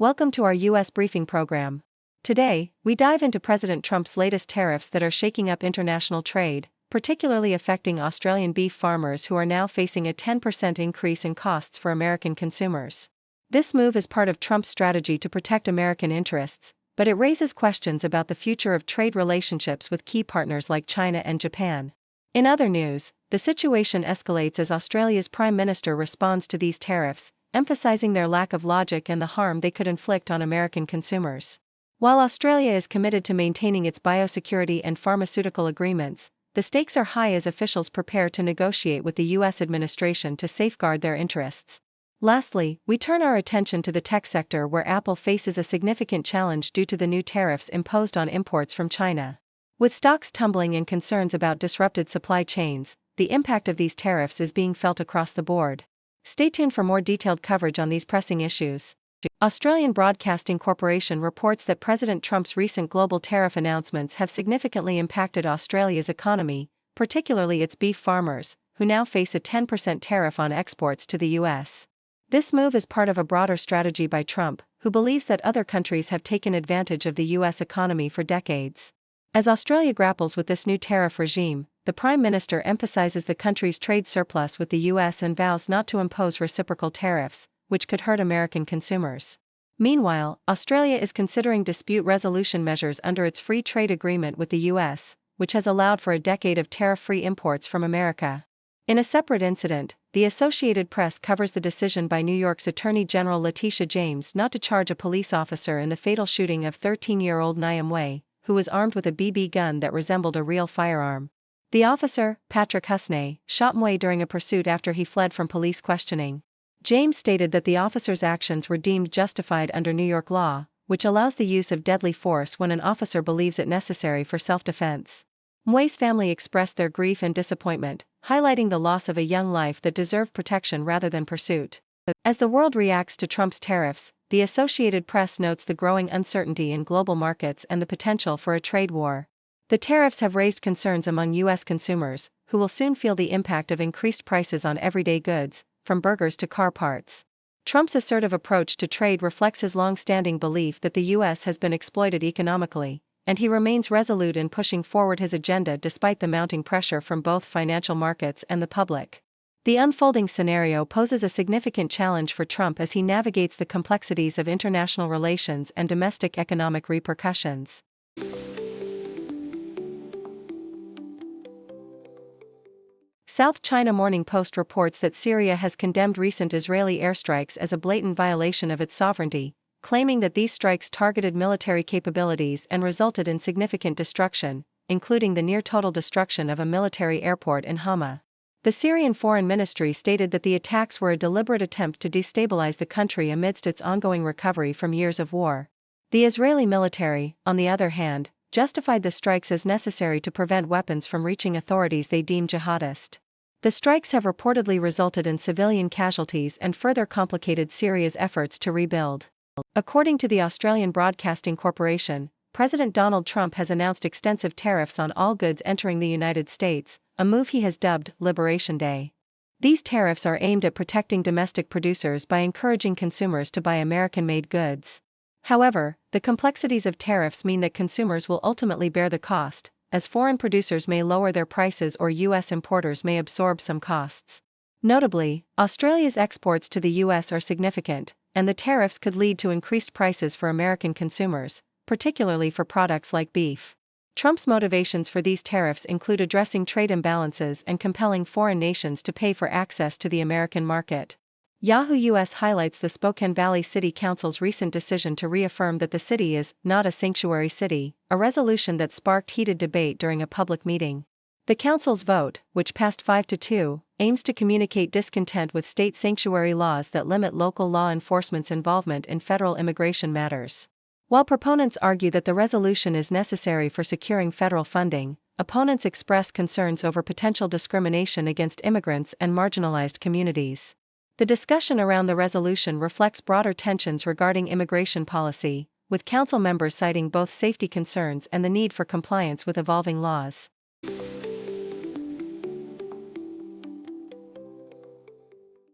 Welcome to our U.S. briefing program. Today, we dive into President Trump's latest tariffs that are shaking up international trade, particularly affecting Australian beef farmers who are now facing a 10% increase in costs for American consumers. This move is part of Trump's strategy to protect American interests, but it raises questions about the future of trade relationships with key partners like China and Japan. In other news, the situation escalates as Australia's Prime Minister responds to these tariffs, emphasizing their lack of logic and the harm they could inflict on American consumers. While Australia is committed to maintaining its biosecurity and pharmaceutical agreements, the stakes are high as officials prepare to negotiate with the U.S. administration to safeguard their interests. Lastly, we turn our attention to the tech sector where Apple faces a significant challenge due to the new tariffs imposed on imports from China. With stocks tumbling and concerns about disrupted supply chains, the impact of these tariffs is being felt across the board. Stay tuned for more detailed coverage on these pressing issues. Australian Broadcasting Corporation reports that President Trump's recent global tariff announcements have significantly impacted Australia's economy, particularly its beef farmers, who now face a 10% tariff on exports to the U.S. This move is part of a broader strategy by Trump, who believes that other countries have taken advantage of the U.S. economy for decades. As Australia grapples with this new tariff regime, the Prime Minister emphasizes the country's trade surplus with the U.S. and vows not to impose reciprocal tariffs, which could hurt American consumers. Meanwhile, Australia is considering dispute resolution measures under its free trade agreement with the U.S., which has allowed for a decade of tariff-free imports from America. In a separate incident, the Associated Press covers the decision by New York's Attorney General Letitia James not to charge a police officer in the fatal shooting of 13-year-old Niam Wei, who was armed with a BB gun that resembled a real firearm. The officer, Patrick Husney, shot Wei during a pursuit after he fled from police questioning. James stated that the officer's actions were deemed justified under New York law, which allows the use of deadly force when an officer believes it necessary for self-defense. Wei's family expressed their grief and disappointment, highlighting the loss of a young life that deserved protection rather than pursuit. As the world reacts to Trump's tariffs, the Associated Press notes the growing uncertainty in global markets and the potential for a trade war. The tariffs have raised concerns among U.S. consumers, who will soon feel the impact of increased prices on everyday goods, from burgers to car parts. Trump's assertive approach to trade reflects his long-standing belief that the U.S. has been exploited economically, and he remains resolute in pushing forward his agenda despite the mounting pressure from both financial markets and the public. The unfolding scenario poses a significant challenge for Trump as he navigates the complexities of international relations and domestic economic repercussions. South China Morning Post reports that Syria has condemned recent Israeli airstrikes as a blatant violation of its sovereignty, claiming that these strikes targeted military capabilities and resulted in significant destruction, including the near-total destruction of a military airport in Hama. The Syrian Foreign Ministry stated that the attacks were a deliberate attempt to destabilize the country amidst its ongoing recovery from years of war. The Israeli military, on the other hand, justified the strikes as necessary to prevent weapons from reaching authorities they deemed jihadist. The strikes have reportedly resulted in civilian casualties and further complicated Syria's efforts to rebuild. According to the Australian Broadcasting Corporation, President Donald Trump has announced extensive tariffs on all goods entering the United States, a move he has dubbed Liberation Day. These tariffs are aimed at protecting domestic producers by encouraging consumers to buy American-made goods. However, the complexities of tariffs mean that consumers will ultimately bear the cost, as foreign producers may lower their prices or U.S. importers may absorb some costs. Notably, Australia's exports to the U.S. are significant, and the tariffs could lead to increased prices for American consumers, particularly for products like beef. Trump's motivations for these tariffs include addressing trade imbalances and compelling foreign nations to pay for access to the American market. Yahoo US highlights the Spokane Valley City Council's recent decision to reaffirm that the city is not a sanctuary city, a resolution that sparked heated debate during a public meeting. The council's vote, which passed 5-2, aims to communicate discontent with state sanctuary laws that limit local law enforcement's involvement in federal immigration matters. While proponents argue that the resolution is necessary for securing federal funding, opponents express concerns over potential discrimination against immigrants and marginalized communities. The discussion around the resolution reflects broader tensions regarding immigration policy, with council members citing both safety concerns and the need for compliance with evolving laws.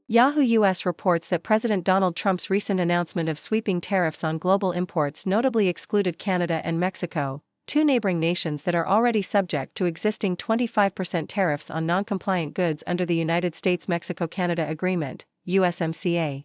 Yahoo US reports that President Donald Trump's recent announcement of sweeping tariffs on global imports notably excluded Canada and Mexico, two neighboring nations that are already subject to existing 25% tariffs on non-compliant goods under the United States-Mexico-Canada Agreement, USMCA.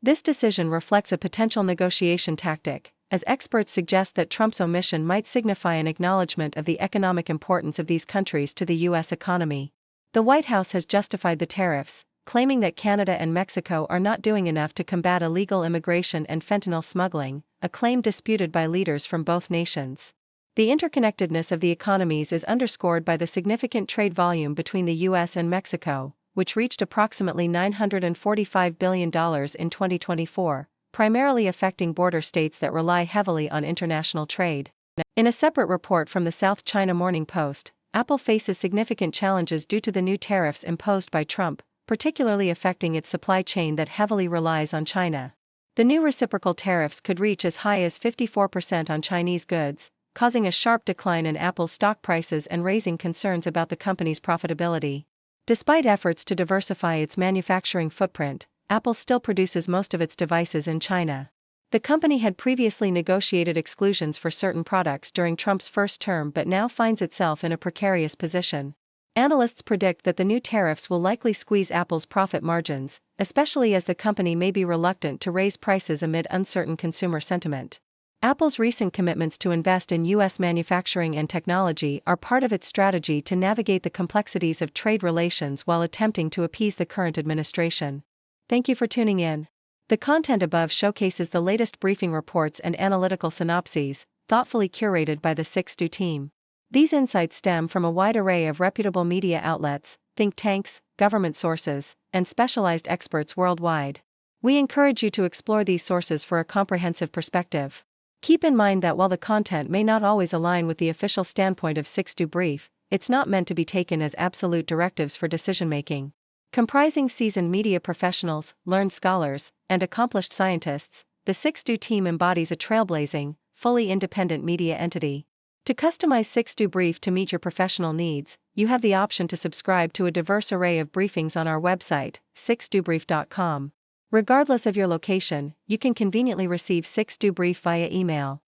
This decision reflects a potential negotiation tactic, as experts suggest that Trump's omission might signify an acknowledgement of the economic importance of these countries to the U.S. economy. The White House has justified the tariffs, claiming that Canada and Mexico are not doing enough to combat illegal immigration and fentanyl smuggling, a claim disputed by leaders from both nations. The interconnectedness of the economies is underscored by the significant trade volume between the U.S. and Mexico, which reached approximately $945 billion in 2024, primarily affecting border states that rely heavily on international trade. In a separate report from the South China Morning Post, Apple faces significant challenges due to the new tariffs imposed by Trump, particularly affecting its supply chain that heavily relies on China. The new reciprocal tariffs could reach as high as 54% on Chinese goods, causing a sharp decline in Apple's stock prices and raising concerns about the company's profitability. Despite efforts to diversify its manufacturing footprint, Apple still produces most of its devices in China. The company had previously negotiated exclusions for certain products during Trump's first term but now finds itself in a precarious position. Analysts predict that the new tariffs will likely squeeze Apple's profit margins, especially as the company may be reluctant to raise prices amid uncertain consumer sentiment. Apple's recent commitments to invest in U.S. manufacturing and technology are part of its strategy to navigate the complexities of trade relations while attempting to appease the current administration. Thank you for tuning in. The content above showcases the latest briefing reports and analytical synopses, thoughtfully curated by the 6Do team. These insights stem from a wide array of reputable media outlets, think tanks, government sources, and specialized experts worldwide. We encourage you to explore these sources for a comprehensive perspective. Keep in mind that while the content may not always align with the official standpoint of 6Do Brief, it's not meant to be taken as absolute directives for decision-making. Comprising seasoned media professionals, learned scholars, and accomplished scientists, the 6Do team embodies a trailblazing, fully independent media entity. To customize 6Do Brief to meet your professional needs, you have the option to subscribe to a diverse array of briefings on our website, 6dobrief.com. Regardless of your location, you can conveniently receive 6Do Brief via email.